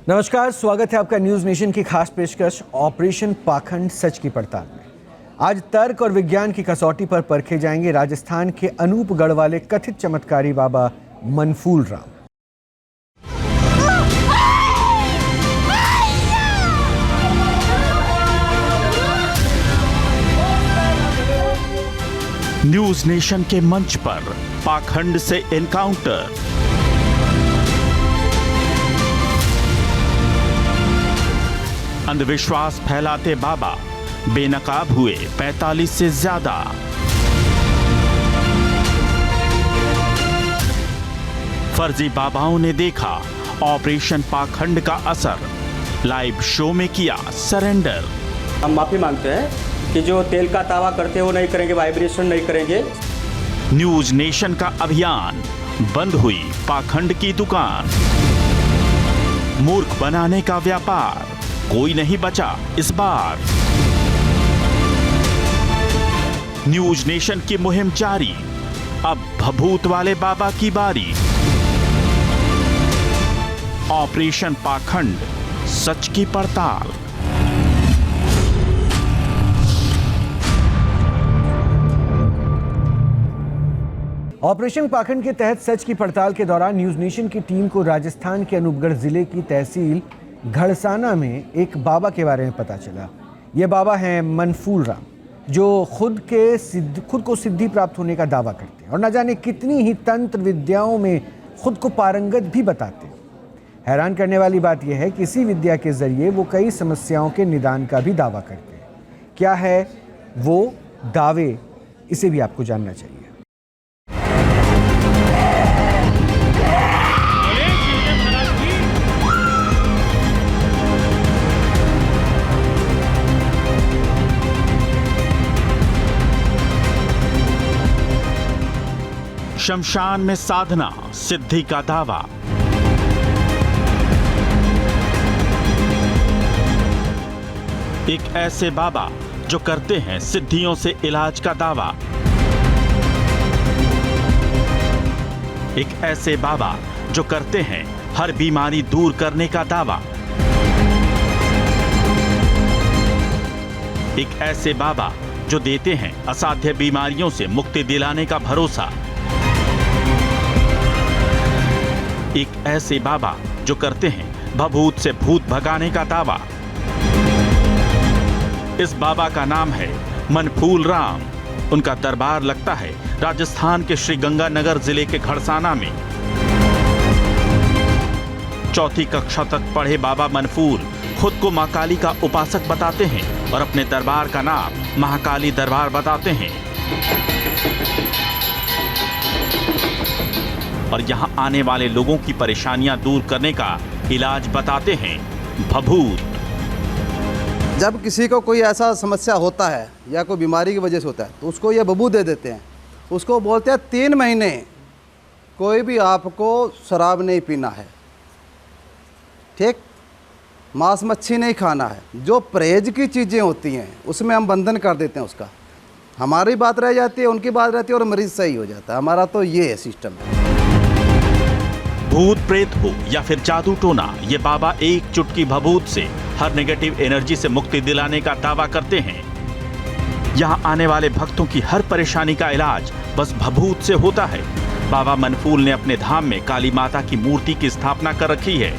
नमस्कार, स्वागत है आपका न्यूज नेशन की खास पेशकश ऑपरेशन पाखंड सच की पड़ताल में। आज तर्क और विज्ञान की कसौटी पर परखे जाएंगे राजस्थान के अनूपगढ़ वाले कथित चमत्कारी बाबा मनफूल राम। न्यूज नेशन के मंच पर पाखंड से एनकाउंटर। अंधविश्वास फैलाते बाबा बेनकाब हुए 45 से ज्यादा। फर्जी बाबाओं ने देखा ऑपरेशन पाखंड का असर, लाइव शो में किया सरेंडर। हम माफी मांगते हैं कि जो तेल का तावा करते वो नहीं करेंगे, वाइब्रेशन नहीं करेंगे। न्यूज नेशन का अभियान, बंद हुई पाखंड की दुकान। मूर्ख बनाने का व्यापार, कोई नहीं बचा इस बार। न्यूज नेशन की मुहिम जारी, अब भभूत वाले बाबा की बारी। ऑपरेशन पाखंड सच की पड़ताल। ऑपरेशन पाखंड के तहत सच की पड़ताल के दौरान न्यूज नेशन की टीम को राजस्थान के अनूपगढ़ जिले की तहसील घड़साना में एक बाबा के बारे में पता चला। ये बाबा हैं मनफूल राम, जो खुद को सिद्धि प्राप्त होने का दावा करते हैं और न जाने कितनी ही तंत्र विद्याओं में खुद को पारंगत भी बताते हैं। हैरान करने वाली बात यह है कि इसी विद्या के जरिए वो कई समस्याओं के निदान का भी दावा करते हैं। क्या है वो दावे, इसे भी आपको जानना चाहिए। शमशान में साधना, सिद्धि का दावा। एक ऐसे बाबा जो करते हैं सिद्धियों से इलाज का दावा। एक ऐसे बाबा जो करते हैं हर बीमारी दूर करने का दावा। एक ऐसे बाबा जो देते हैं असाध्य बीमारियों से मुक्ति दिलाने का भरोसा। एक ऐसे बाबा जो करते हैं भभूत से भूत भगाने का दावा। इस बाबा का नाम है मनफूल राम। उनका दरबार लगता है राजस्थान के श्रीगंगानगर जिले के घड़साना में। चौथी कक्षा तक पढ़े बाबा मनफूल खुद को मां काली का उपासक बताते हैं और अपने दरबार का नाम महाकाली दरबार बताते हैं। और यहां आने वाले लोगों की परेशानियां दूर करने का इलाज बताते हैं भभूत। जब किसी को कोई ऐसा समस्या होता है या कोई बीमारी की वजह से होता है तो उसको ये भभूत दे देते हैं। उसको बोलते हैं 3 महीने कोई भी आपको शराब नहीं पीना है, ठीक, मांस मच्छी नहीं खाना है। जो परहेज की चीज़ें होती हैं उसमें हम बंधन कर देते हैं उसका। हमारी बात रह जाती है, उनकी बात रहती है और मरीज सही हो जाता है। हमारा तो ये है सिस्टम है। भूत प्रेत हो या फिर जादू टोना, ये बाबा एक चुटकी भभूत से हर नेगेटिव एनर्जी से मुक्ति दिलाने का दावा करते हैं। यहाँ आने वाले भक्तों की हर परेशानी का इलाज बस भभूत से होता है। बाबा मनफूल ने अपने धाम में काली माता की मूर्ति की स्थापना कर रखी है।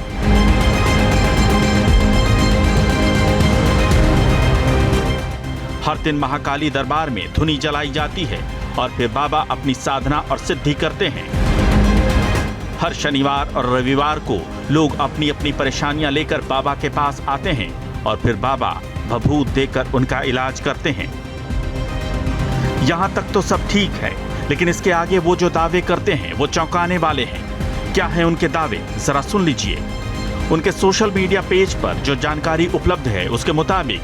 हर दिन महाकाली दरबार में धुनी जलाई जाती है और फिर बाबा अपनी साधना और सिद्धि करते हैं। हर शनिवार और रविवार को लोग अपनी अपनी परेशानियां लेकर बाबा के पास आते हैं और फिर बाबा भभूत देकर उनका इलाज करते हैं। यहां तक तो सब ठीक है, लेकिन इसके आगे वो जो दावे करते हैं वो चौंकाने वाले हैं। क्या है उनके दावे, जरा सुन लीजिए। उनके सोशल मीडिया पेज पर जो जानकारी उपलब्ध है उसके मुताबिक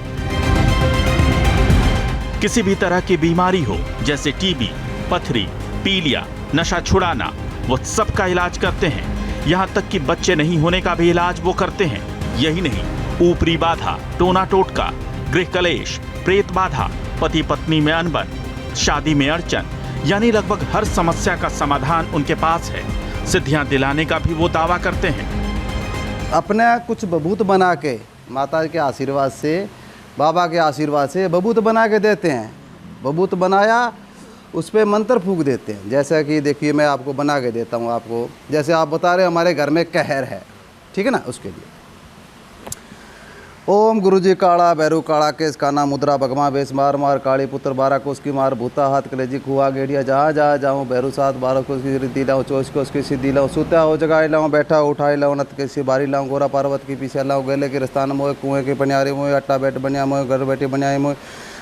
किसी भी तरह की बीमारी हो, जैसे टीबी, पथरी, पीलिया, नशा छुड़ाना, वो सब का इलाज करते हैं। यहाँ तक कि बच्चे नहीं होने का भी इलाज वो करते हैं। यही नहीं, ऊपरी बाधा, टोना टोटका, गृह कलेश, प्रेत बाधा, पति पत्नी में अनबन, शादी में अड़चन, यानी लगभग हर समस्या का समाधान उनके पास है। सिद्धियां दिलाने का भी वो दावा करते हैं। अपने कुछ बबूत बना के माता के आशीर्वाद से, बाबा के आशीर्वाद से बबूत बना के देते हैं। बबूत बनाया, उस पर मंत्र फूंक देते हैं। जैसा कि देखिए मैं आपको बना के देता हूँ आपको, जैसे आप बता रहे हमारे घर में कहर है, ठीक है ना, उसके लिए ओम गुरुजी काड़ा भैरू काड़ा केस काना मुद्रा भगमा बेस मार मार काली पुत्र 12 कोस की मार भूता हाथ कलेजी खुआ गेड़िया जहाँ जहाँ जाऊँ भैरू साथ 12 कोस की रिद्धि लाऊँ 24 कोस की सिद्धि लाऊँ सुता हो जगाए लाऊँ बैठा उठाए लाऊँ नत के सिबारी लाऊँ गोरा पार्वत की पीछे लाऊँ गले के रस्तान मोए कुएँ की पनियारी मोए अट्टा बैठ बनिया मोए घर बैठी बनियाई मोए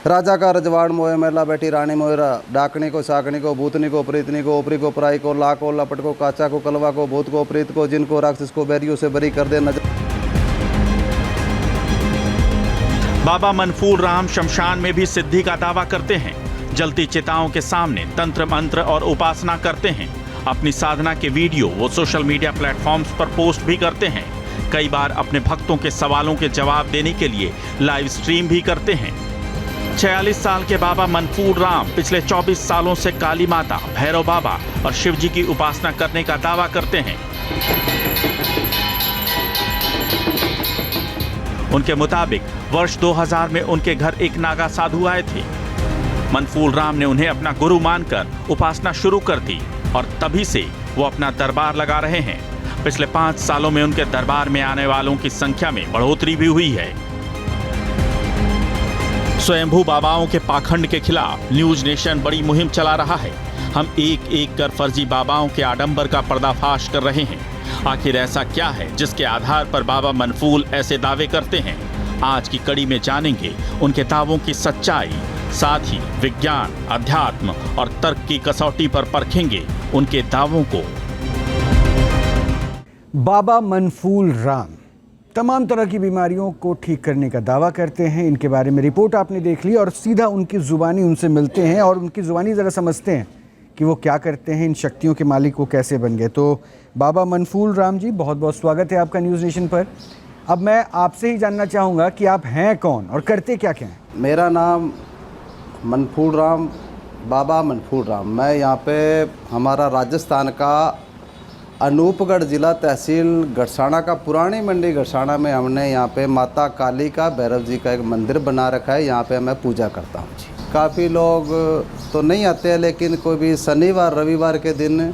राजा का रजवाड़ मोए मेला बैठी रानी मोएरा डाकनी को साकनी को भूतनी को प्रीतनी को ऊपरी को पराई को ला को लपट को काचा को कलवा को भूत को प्रीत को जिनको राक्षस को बैरियों से बरी कर दे नजर। बाबा मनफूल राम शमशान में भी सिद्धि का दावा करते हैं। जलती चिताओं के सामने तंत्र मंत्र और उपासना करते हैं। अपनी साधना के वीडियो वो सोशल मीडिया प्लेटफॉर्म्स पर पोस्ट भी करते हैं। कई बार अपने भक्तों के सवालों के जवाब देने के लिए लाइव स्ट्रीम भी करते हैं। 46 साल के बाबा मनफूल राम पिछले 24 सालों से काली माता, भैरव बाबा और शिव जी की उपासना करने का दावा करते हैं। उनके मुताबिक वर्ष 2000 में उनके घर एक नागा साधु आए थे। मनफूल राम ने उन्हें अपना गुरु मानकर उपासना शुरू कर दी और तभी से वो अपना दरबार लगा रहे हैं। पिछले 5 सालों में उनके दरबार में आने वालों की संख्या में बढ़ोतरी भी हुई है। स्वयंभू बाबाओं के पाखंड के खिलाफ न्यूज नेशन बड़ी मुहिम चला रहा है। हम एक एक कर फर्जी बाबाओं के आडंबर का पर्दाफाश कर रहे हैं। आखिर ऐसा क्या है जिसके आधार पर बाबा मनफूल ऐसे दावे करते हैं? आज की कड़ी में जानेंगे उनके दावों की सच्चाई, साथ ही विज्ञान, अध्यात्म और तर्क की कसौटी पर परखेंगे उनके दावों को। बाबा मनफूल राम तमाम तरह की बीमारियों को ठीक करने का दावा करते हैं। इनके बारे में रिपोर्ट आपने देख ली और सीधा उनकी ज़ुबानी उनसे मिलते हैं और उनकी ज़ुबानी ज़रा समझते हैं कि वो क्या करते हैं, इन शक्तियों के मालिक वो कैसे बन गए। तो बाबा मनफूल राम जी, बहुत बहुत स्वागत है आपका न्यूज़ नेशन पर। अब मैं आपसे ही जानना चाहूँगा कि आप हैं कौन और करते क्या क्या हैं? मेरा नाम मनफूल राम, बाबा मनफूल राम। मैं यहाँ पे हमारा राजस्थान का अनूपगढ़ ज़िला तहसील गड़साना का पुरानी मंडी गड़साना में हमने यहाँ पे माता काली का, भैरव जी का एक मंदिर बना रखा है। यहाँ पे मैं पूजा करता हूँ जी। काफ़ी लोग तो नहीं आते हैं, लेकिन कोई भी शनिवार रविवार के दिन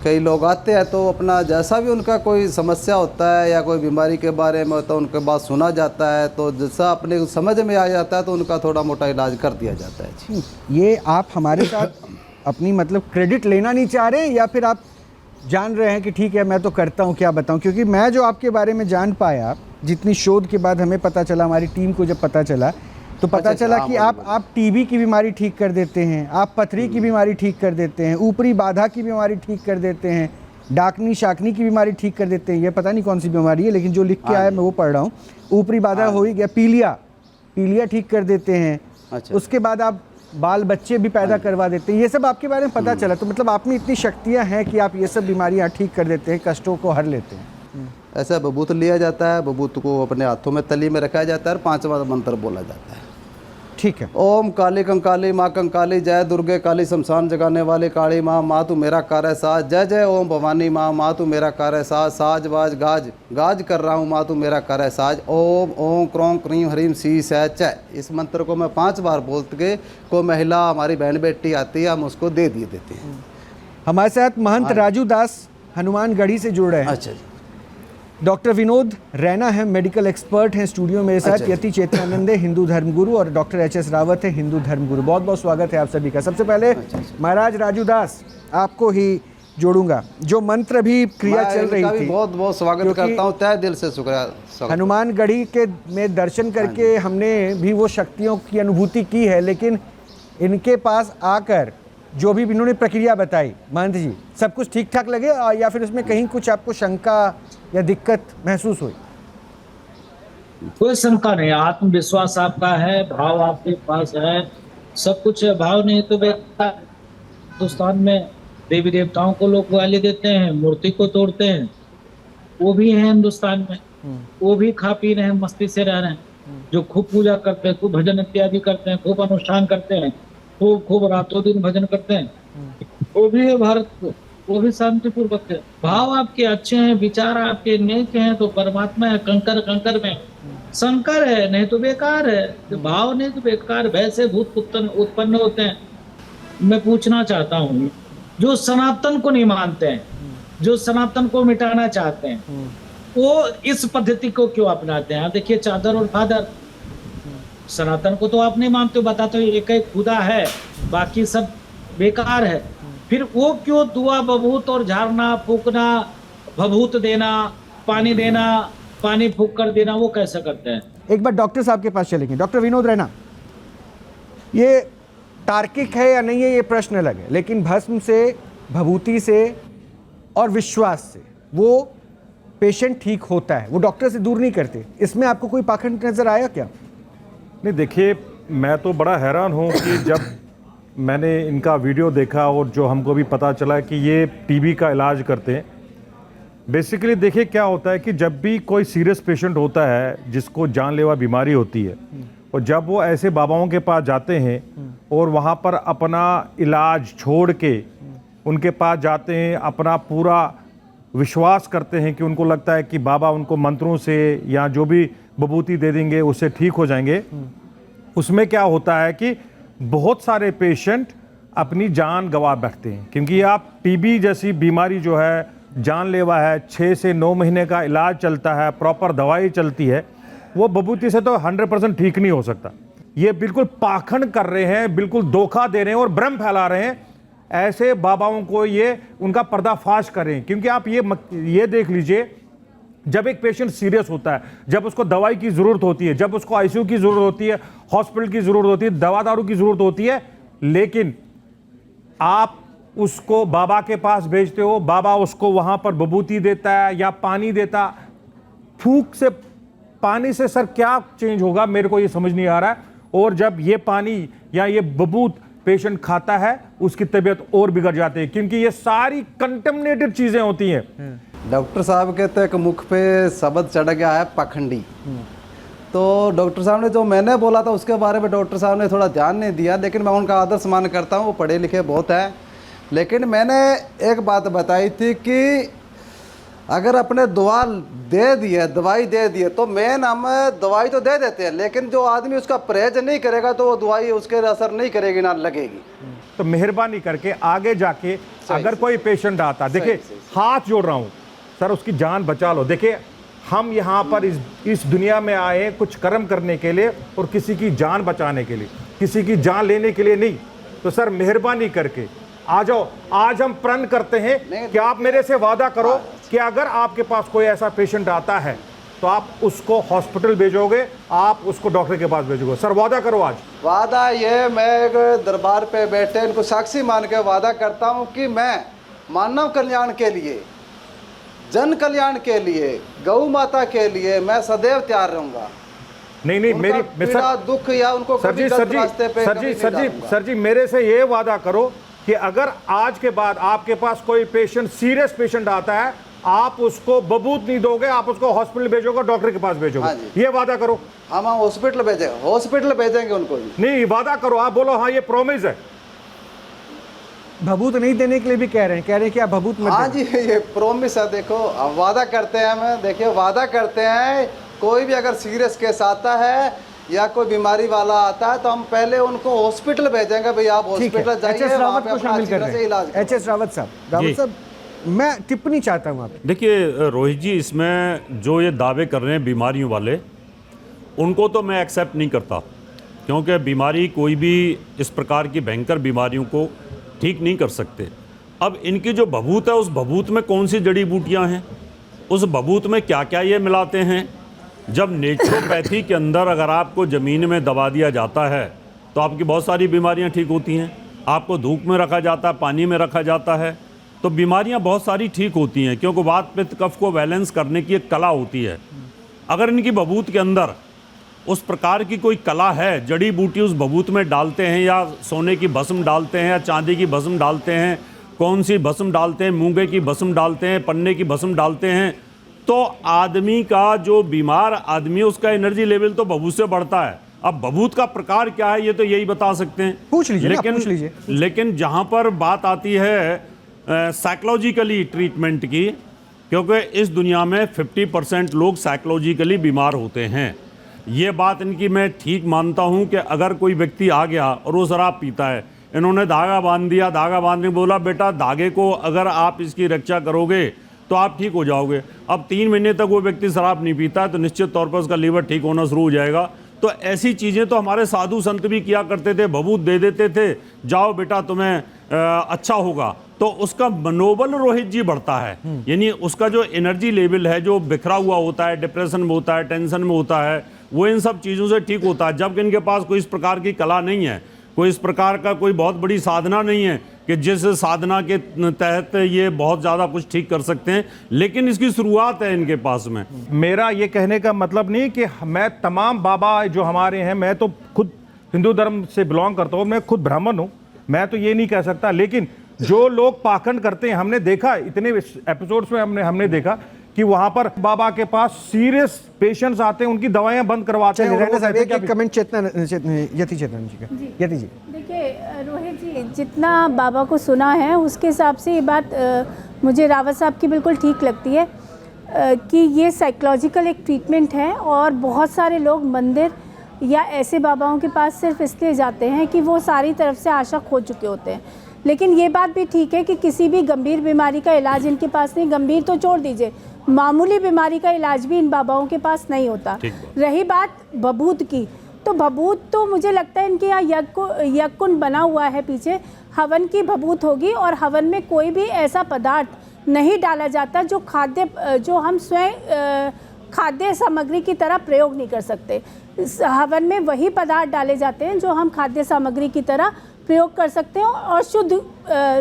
कई लोग आते हैं, तो अपना जैसा भी उनका कोई समस्या होता है या कोई बीमारी के बारे में होता है, उनके बात सुना जाता है, तो जैसा अपने समझ में आ जाता है तो उनका थोड़ा मोटा इलाज कर दिया जाता है जी। ये आप हमारे साथ अपनी मतलब क्रेडिट लेना नहीं चाह रहे या फिर आप जान रहे हैं कि ठीक है मैं तो करता हूँ, क्या बताऊँ? क्योंकि मैं जो आपके बारे में जान पाया, जितनी शोध के बाद हमें पता चला, हमारी टीम को जब पता चला तो पता चला कि आप टीबी की बीमारी ठीक कर देते हैं, आप पथरी की बीमारी ठीक कर देते हैं, ऊपरी बाधा की बीमारी ठीक कर देते हैं, डाकनी शाकनी की बीमारी ठीक कर देते हैं। ये पता नहीं कौन सी बीमारी है, लेकिन जो लिख के आया मैं वो पढ़ रहा हूँ। ऊपरी बाधा हो ही गया, पीलिया ठीक कर देते हैं। अच्छा। उसके बाद आप बाल बच्चे भी पैदा करवा देते हैं। ये सब आपके बारे में पता चला। तो मतलब आप में इतनी शक्तियाँ हैं कि आप ये सब बीमारियाँ ठीक कर देते हैं, कष्टों को हर लेते हैं। ऐसा बबूत लिया जाता है, बबूत को अपने हाथों में तली में रखा जाता है और 5वां मंत्र बोला जाता है। ठीक है। ओम काली कंकाली माँ कंकाली, जय दुर्गे काली शमशान जगाने वाली काली माँ, माँ तू मेरा कार्य साज, जय जय ओम भवानी माँ, माँ तू मेरा कार्य साज, साज बाज गाज गाज कर रहा हूँ माँ तू मेरा कार्य साज। ओम ओम क्रों क्रीम हरीम सी सै चय। इस मंत्र को मैं 5 बार बोलते के कोई महिला हमारी बहन बेटी आती है, हम उसको दे दिए देते हैं। हमारे साथ महंत राजू दास हनुमानगढ़ी से जुड़ रहे हैं। अच्छा जी। डॉक्टर विनोद रैना है, मेडिकल एक्सपर्ट हैं स्टूडियो मेरे साथ। अच्छा। यति चेतनानंद है, हिंदू धर्मगुरु, और डॉक्टर HS रावत है, हिंदू धर्मगुरु। बहुत बहुत स्वागत है आप सभी का। सबसे पहले महाराज राजू दास आपको ही जोड़ूंगा। जो मंत्र भी क्रिया चल रही थी, बहुत बहुत स्वागत करता हूँ, तहे दिल से शुक्रिया। हनुमानगढ़ी के में दर्शन करके हमने भी वो शक्तियों की अनुभूति की है, लेकिन इनके पास आकर जो भी इन्होंने प्रक्रिया बताई महंत जी, सब कुछ ठीक ठाक लगे या फिर उसमें कहीं कुछ आपको शंका या दिक्कत महसूस हुई? कोई शंका नहीं, आत्मविश्वास आपका है, भाव आपके पास है, सब कुछ है। भाव नहीं तो हिंदुस्तान में देवी देवताओं को लोग गाली देते हैं, मूर्ति को तोड़ते हैं, वो भी है हिंदुस्तान में, वो भी खा पी रहे हैं, मस्ती से रह रहे हैं। जो खूब पूजा करते हैं, खूब भजन इत्यादि करते हैं, खूब अनुष्ठान करते हैं, खूब रातों दिन भजन करते हैं, वो भी है भारत वो भी शांतिपूर्वक है। भाव आपके अच्छे हैं, विचार आपके नेक हैं, तो परमात्मा है। कंकर कंकर में शंकर है, नहीं तो बेकार है। जो भाव नहीं तो बेकार, वैसे भूत उत्पन्न होते हैं। मैं पूछना चाहता हूँ, जो सनातन को नहीं मानते हैं, जो सनातन को मिटाना चाहते हैं, वो इस पद्धति को क्यों अपनाते हैं? आप देखिए, चादर और फादर, सनातन को तो आप नहीं मानते हो, बताते हो एक एक खुदा है, बाकी सब बेकार है। फिर वो क्यों दुआ बभूत और झाड़ना फूकना, भभूत देना, पानी देना, पानी फूक कर देना, वो कैसे करते हैं? एक बार डॉक्टर साहब के पास चलेंगे। डॉक्टर विनोद रैना, ये तार्किक है या नहीं है, ये प्रश्न अलग है, लेकिन भस्म से, भभूति से और विश्वास से वो पेशेंट ठीक होता है, वो डॉक्टर से दूर नहीं करते। इसमें आपको कोई पाखंड नजर आया क्या? नहीं, देखिए, मैं तो बड़ा हैरान हूँ कि जब मैंने इनका वीडियो देखा और जो हमको भी पता चला कि ये टीबी का इलाज करते हैं। बेसिकली देखिए क्या होता है कि जब भी कोई सीरियस पेशेंट होता है जिसको जानलेवा बीमारी होती है, और जब वो ऐसे बाबाओं के पास जाते हैं और वहाँ पर अपना इलाज छोड़ के उनके पास जाते हैं, अपना पूरा विश्वास करते हैं कि उनको लगता है कि बाबा उनको मंत्रों से या जो भी बबूती दे देंगे उससे ठीक हो जाएंगे, उसमें क्या होता है कि बहुत सारे पेशेंट अपनी जान गंवा बैठते हैं। क्योंकि आप टीबी जैसी बीमारी जो है जानलेवा है, 6 से 9 महीने का इलाज चलता है, प्रॉपर दवाई चलती है, वो बबूती से तो 100% ठीक नहीं हो सकता। ये बिल्कुल पाखंड कर रहे हैं, बिल्कुल धोखा दे रहे हैं और भ्रम फैला रहे हैं। ऐसे बाबाओं को ये उनका पर्दाफाश करें। क्योंकि आप ये देख लीजिए, जब एक पेशेंट सीरियस होता है, जब उसको दवाई की ज़रूरत होती है, जब उसको आईसीयू की ज़रूरत होती है, हॉस्पिटल की ज़रूरत होती है, दवा दारू की ज़रूरत होती है, लेकिन आप उसको बाबा के पास भेजते हो, बाबा उसको वहाँ पर बबूती देता है या पानी देता। फूंक से, पानी से सर क्या चेंज होगा, मेरे को ये समझ नहीं आ रहा है। और जब ये पानी या ये बबूत पेशेंट खाता है, उसकी तबीयत और बिगड़ जाती है, क्योंकि ये सारी कंटेमिनेटेड चीज़ें होती हैं। डॉक्टर साहब के तो एक मुख पे शब्द चढ़ गया है, पाखंडी। तो डॉक्टर साहब ने जो मैंने बोला था उसके बारे में डॉक्टर साहब ने थोड़ा ध्यान नहीं दिया, लेकिन मैं उनका आदर सम्मान करता हूँ, वो पढ़े लिखे बहुत है। लेकिन मैंने एक बात बताई थी कि अगर अपने दुआ दे दिए, दवाई दे दिए, तो मेन हम दवाई तो दे देते हैं, लेकिन जो आदमी उसका परहेज नहीं करेगा तो वो दवाई उसके असर नहीं करेगी, ना लगेगी। तो मेहरबानी करके आगे जाके अगर कोई पेशेंट आता, देखिए हाथ जोड़ रहा हूँ सर, उसकी जान बचा लो। देखिए, हम यहाँ पर इस दुनिया में आए कुछ कर्म करने के लिए और किसी की जान बचाने के लिए, किसी की जान लेने के लिए नहीं। तो सर मेहरबानी करके आ जाओ। आज हम प्रण करते हैं कि आप मेरे से वादा करो कि अगर आपके पास कोई ऐसा पेशेंट आता है तो आप उसको हॉस्पिटल भेजोगे, आप उसको डॉक्टर के पास भेजोगे। सर वादा करो आज। वादा ये, मैं एक दरबार पे बैठे इनको साक्षी मान के वादा करता हूँ कि मैं मानव कल्याण के लिए, जन कल्याण के लिए, गौ माता के लिए मैं सदैव तैयार रहूंगा। नहीं, मेरी पीड़ा, दुख या उनको कभी गलत रास्ते पे कभी नहीं डालूंगा। सर जी मेरे से ये वादा करो कि अगर आज के बाद आपके पास कोई पेशेंट, सीरियस पेशेंट आता है, आप उसको बबूत नहीं दोगे, आप उसको हॉस्पिटल भेजोगे, डॉक्टर के पास भेजोगे। हाँ ये वादा करो। हम हॉस्पिटल भेजेंगे, हॉस्पिटल भेजेंगे उनको भी। नहीं, वादा करो, आप बोलो हाँ ये प्रॉमिस है। भभूत नहीं देने के लिए भी कह रहे हैं कि आप भभूत मत हाँ देना। जी, ये प्रॉमिस है। देखो, अब वादा करते हैं हम, देखिए वादा करते हैं, कोई भी अगर सीरियस केस आता है या कोई बीमारी वाला आता है तो हम पहले उनको हॉस्पिटल भेजेंगे। भाई आप हॉस्पिटल जाइए, एच.एस. वहाँ रावत पे को अपना शामिल कर अच्छी तरह से रहे इलाज हैं। करो। एच.एस. रावत साहब, मैं टिप्पणी चाहता हूँ आप। देखिए रोहित जी, इसमें जो ये दावे कर रहे हैं बीमारियों वाले, उनको तो मैं एक्सेप्ट नहीं करता, क्योंकि बीमारी कोई भी इस प्रकार की भयंकर बीमारियों को ठीक नहीं कर सकते। अब इनकी जो भभूत है, उस भभूत में कौन सी जड़ी बूटियां हैं, उस भभूत में क्या क्या ये मिलाते हैं। जब नेचुरोपैथी के अंदर अगर आपको ज़मीन में दबा दिया जाता है तो आपकी बहुत सारी बीमारियां ठीक होती हैं। आपको धूप में रखा जाता है, पानी में रखा जाता है, तो बीमारियां बहुत सारी ठीक होती हैं, क्योंकि वात पित्त कफ को बैलेंस करने की एक कला होती है। अगर इनकी भभूत के अंदर उस प्रकार की कोई कला है, जड़ी बूटी उस भभूत में डालते हैं, या सोने की भस्म डालते हैं, या चांदी की भस्म डालते हैं, कौन सी भस्म डालते हैं, मूंगे की भस्म डालते हैं, पन्ने की भस्म डालते हैं, तो आदमी का, जो बीमार आदमी, उसका एनर्जी लेवल तो भभूत से बढ़ता है। अब भभूत का प्रकार क्या है ये तो यही बता सकते हैं। पूछ लीजिए, लेकिन जहां पर बात आती है साइकोलॉजिकली ट्रीटमेंट की, क्योंकि इस दुनिया में 50% लोग साइकोलॉजिकली बीमार होते हैं। ये बात इनकी मैं ठीक मानता हूँ कि अगर कोई व्यक्ति आ गया और वो शराब पीता है, इन्होंने धागा बांध दिया, धागा बांधने बोला बेटा धागे को अगर आप इसकी रक्षा करोगे तो आप ठीक हो जाओगे। अब 3 महीने तक वो व्यक्ति शराब नहीं पीता है तो निश्चित तौर पर उसका लीवर ठीक होना शुरू हो जाएगा। तो ऐसी चीज़ें तो हमारे साधु संत भी किया करते थे, भभूत दे देते थे, जाओ बेटा तुम्हें अच्छा होगा, तो उसका मनोबल रोहित जी बढ़ता है। यानी उसका जो एनर्जी लेवल है जो बिखरा हुआ होता है, डिप्रेशन में होता है, टेंशन में होता है, वो इन सब चीज़ों से ठीक होता है। जबकि इनके पास कोई इस प्रकार की कला नहीं है, कोई इस प्रकार का कोई बहुत बड़ी साधना नहीं है कि जिस साधना के तहत ये बहुत ज़्यादा कुछ ठीक कर सकते हैं, लेकिन इसकी शुरुआत है इनके पास में। मेरा ये कहने का मतलब नहीं कि मैं तमाम बाबा जो हमारे हैं, मैं तो खुद हिंदू धर्म से बिलोंग करता हूँ, मैं खुद ब्राह्मण हूँ, मैं तो ये नहीं कह सकता, लेकिन जो लोग पाखंड करते हैं, हमने देखा इतने एपिसोड्स में हमने देखा कि वहां पर बाबा के पास सीरियस पेशेंट्स आते हैं, उनकी दवाइयां बंद करवाते हैं। रहना साहब एक कमेंट यति चेतन जी का। यति जी देखिए रोहित जी, जितना बाबा को सुना है उसके हिसाब से ये बात मुझे रावत साहब की बिल्कुल ठीक लगती है कि ये साइकोलॉजिकल एक ट्रीटमेंट है और बहुत सारे लोग मंदिर या ऐसे बाबाओं के पास सिर्फ इसलिए जाते हैं कि वो सारी तरफ से आशा खो चुके होते हैं। लेकिन ये बात भी ठीक है कि किसी भी गंभीर बीमारी का इलाज इनके पास नहीं, गंभीर तो छोड़ दीजिए, मामूली बीमारी का इलाज भी इन बाबाओं के पास नहीं होता। रही बात भभूत की, तो भभूत तो मुझे लगता है इनके यहाँ यज्ञ कुंड बना हुआ है पीछे, हवन की भभूत होगी और हवन में कोई भी ऐसा पदार्थ नहीं डाला जाता जो हम स्वयं खाद्य सामग्री की तरह प्रयोग नहीं कर सकते। हवन में वही पदार्थ डाले जाते हैं जो हम खाद्य सामग्री की तरह प्रयोग कर सकते हैं और शुद्ध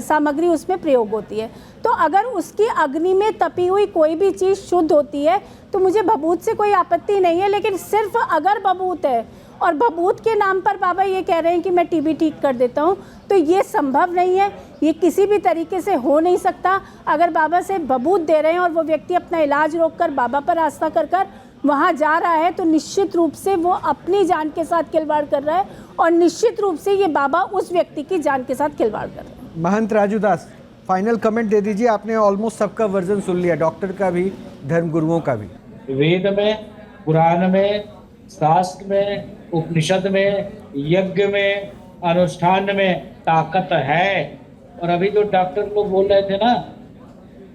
सामग्री उसमें प्रयोग होती है। तो अगर उसकी अग्नि में तपी हुई कोई भी चीज़ शुद्ध होती है तो मुझे भभूत से कोई आपत्ति नहीं है। लेकिन सिर्फ अगर भभूत है और भभूत के नाम पर बाबा ये कह रहे हैं कि मैं टीबी ठीक कर देता हूँ, तो ये संभव नहीं है, ये किसी भी तरीके से हो नहीं सकता। अगर बाबा से भभूत दे रहे हैं और वो व्यक्ति अपना इलाज रोककर बाबा पर आस्था कर वहाँ जा रहा है, तो निश्चित रूप से वो अपनी जान के साथ खिलवाड़ कर रहा है और निश्चित रूप से ये बाबा उस व्यक्ति की जान के साथ खिलवाड़ कर रहे हैं। महंत राजू दास, फाइनल कमेंट दे दीजिए। आपने ऑलमोस्ट सबका वर्जन सुन लिया, डॉक्टर का भी, धर्म गुरुओं का भी। वेद में, पुराण में, शास्त्र में, उपनिषद में, यज्ञ में, अनुष्ठान में ताकत है। और अभी जो डॉक्टर लोग बोल रहे थे ना,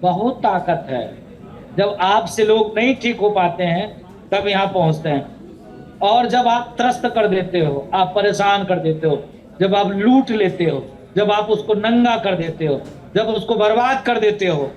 बहुत ताकत है। जब आपसे लोग नहीं ठीक हो पाते हैं तब यहाँ पहुँचते हैं, और जब आप त्रस्त कर देते हो, आप परेशान कर देते हो, जब आप लूट लेते हो, जब आप उसको नंगा कर देते हो, जब उसको बर्बाद कर देते हो,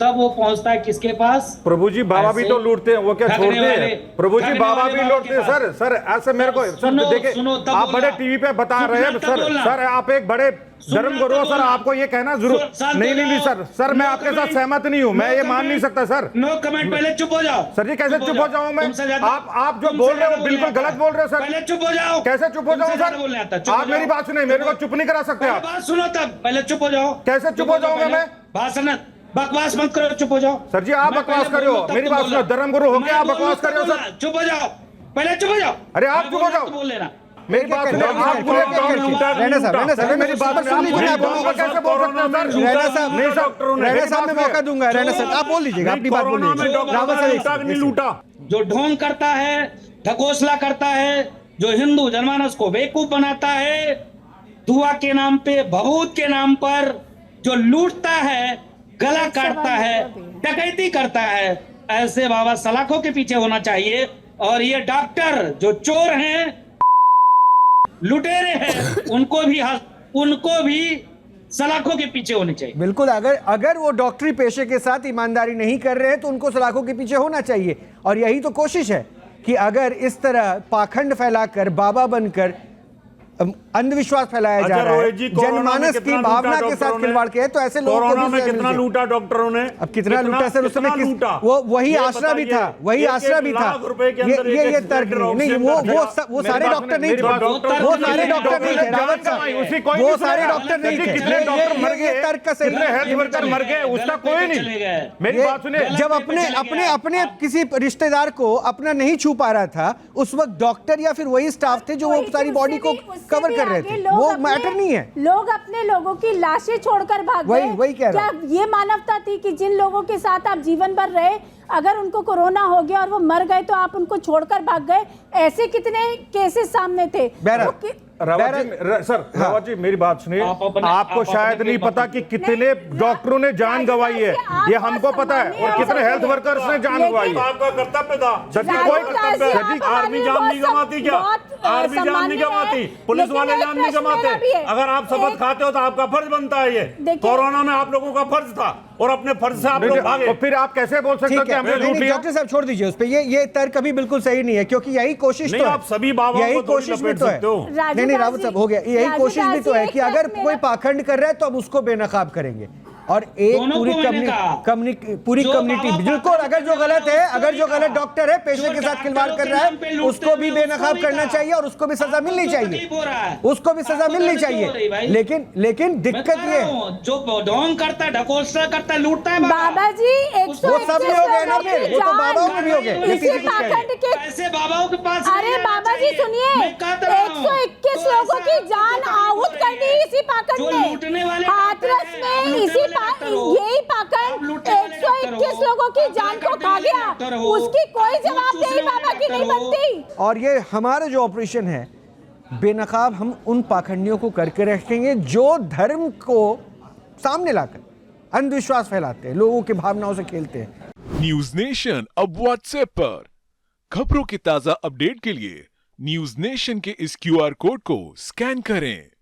तब वो पहुंचता है किसके पास? प्रभु जी बाबा भी तो लूटते हैं, वो क्या छोड़ते हैं? प्रभु जी बाबा भी लूटते हैं। सर ऐसे मेरे को देखिए, आप बड़े टीवी पे बता रहे हैं सर आप एक बड़े धर्म गुरु, सर आपको ये कहना जरूर नहीं सर मैं आपके साथ सहमत नहीं हूँ, मैं ये मान नहीं सकता सर। नो कमेंट, पहले चुप हो जाओ। सर जी कैसे चुप हो जाऊँ मैं? आप जो बोल रहे हो बिल्कुल गलत बोल रहे हो सर। पहले चुप हो जाओ। कैसे चुप हो जाऊँ सर? आप मेरी बात सुने, मेरे को चुप नहीं करा सकते आप। बात सुनो तब, पहले चुप हो जाओ। कैसे चुप हो जाऊंगा मैं? बात सुनो, बकवास मत करो, चुप हो जाओ। सर जी आप बकवास कर रहे हो, मेरी बात सुनो, धर्म गुरु हो गया, आप बकवास कर रहे हो सर। चुप हो जाओ, पहले चुप हो जाओ। अरे आप चुप हो जाओ, बोल लेना। मेरी बात सुनो, आप पूरे रहना साहब मेरी बात सुनो, आप कैसे बोल सकते हो सर? रहना साहब मैं मौका दूंगा। रहना साहब आप बोल लीजिएगा, अपनी बात बोलिए। रावत साहब नहीं लूटा, जो ढोंग करता है, ढकोसला करता है, जो हिंदू जनमानस को बेवकूफ बनाता है, दुआ के नाम पे, भभूत के नाम पर जो लूटता है, गला काटता है, डकैती करता है, ऐसे बाबा सलाखों के पीछे होना चाहिए। और ये डॉक्टर जो चोर हैं, लुटेरे हैं, उनको भी सलाखों के पीछे होने चाहिए। बिल्कुल, अगर वो डॉक्टरी पेशे के साथ ईमानदारी नहीं कर रहे हैं तो उनको सलाखों के पीछे होना चाहिए। और यही तो कोशिश है कि अगर इस तरह पाखंड फैलाकर, बाबा बनकर अंधविश्वास फैलाया जा रहा है, जनमानस की भावना के साथ खिलवाड़ किया है, तो ऐसे लोगों को भी कितना लूटा डॉक्टरों ने? अब कितना लूटा सर? उस समय वो वही आसरा भी था, वही आसरा भी था। ये तर्क नहीं, वो सारे डॉक्टर नहीं थे, वो सारे डॉक्टर नहीं थे रावत साहब, वो सारे डॉक्टर नहीं थे। कितने डॉक्टर मर गए, तर्क का सही, कितने हेल्थ वर्कर मर गए, उसका कोई नहीं। मेरी बात सुनिए, जब अपने किसी रिश्तेदार को अपना नहीं छू पा रहा था, उस वक्त डॉक्टर या फिर वही स्टाफ थे जो वो सारी बॉडी को कवर कर कर रहे आगे थे, लोग वो अपने- मैटर नहीं है। लोग अपने लोगों की लाशें छोड़कर भाग गए। वही कह रहा क्या ये मानवता थी कि जिन लोगों के साथ आप जीवन भर रहे, अगर उनको कोरोना हो गया और वो मर गए तो आप उनको छोड़कर भाग गए? ऐसे कितने केसेस सामने थे। बहरहाल, वो कि- रावत जी, सर रावत जी मेरी बात सुनिए। आपको शायद नहीं पता कि कितने डॉक्टरों ने जान गंवाई है, ये हमको पता है, और कितने हेल्थ वर्कर्स ने जान गंवाई है। आपका कर्तव्य था। सर जी, कोई कर्तव्य है? सर जी, आर्मी जान नहीं गंवाती क्या? आर्मी जान नहीं गंवाती, पुलिस वाले जान नहीं गंवाते। अगर आप शपथ खाते हो तो आपका फर्ज बनता है। ये कोरोना में आप लोगों का फर्ज था और अपने फर्ज से आप लोग भागे। तो फिर आप कैसे बोल सकते हो कि हमने लूट लिया? डॉक्टर साहब छोड़ दीजिए उस पे, ये तर्क अभी बिल्कुल सही नहीं है, क्योंकि यही कोशिश नहीं, तो है। आप सभी बाबाओं यही को थोड़ी कोशिश भी लपेट तो है। सकते हो। नहीं रावत साहब हो गया, यही कोशिश भी तो है कि अगर कोई पाखंड कर रहा है तो हम उसको बेनकाब करेंगे, और एक पूरी पूरी कम्युनिटी बिल्कुल, अगर जो गलत है, अगर जो गलत डॉक्टर है, पेशे के साथ खिलवाड़ कर रहा है, उसको भी बेनकाब करना चाहिए और उसको भी सजा मिलनी चाहिए, उसको भी सजा मिलनी चाहिए। लेकिन दिक्कत ये है, जो ढोंग करता है, ढकोसला करता है, लूटता है बाबा जी, वो सब में हो गए ना, फिर वो तो बाबाओं में भी हो गए। इसी पाखंड के ऐसे बाबाओं के पास अरे बाबा जी सुनिए, 121 लोगों की जान आहूत कर दी इसी पाखंड ने। हाथरस में यही पाखंड 121 लोगों की जान को खा गया, उसकी कोई जवाबदेही बाबा की नहीं बनती। और ये हमारा जो ऑपरेशन है, बेनकाब हम उन पाखंडियों को करके रखेंगे जो धर्म को सामने लाकर अंधविश्वास फैलाते हैं, लोगों की भावनाओं से खेलते हैं। न्यूज नेशन अब व्हाट्सएप पर खबरों के ताजा अपडेट के लिए न्यूज नेशन के इस QR कोड को स्कैन करें।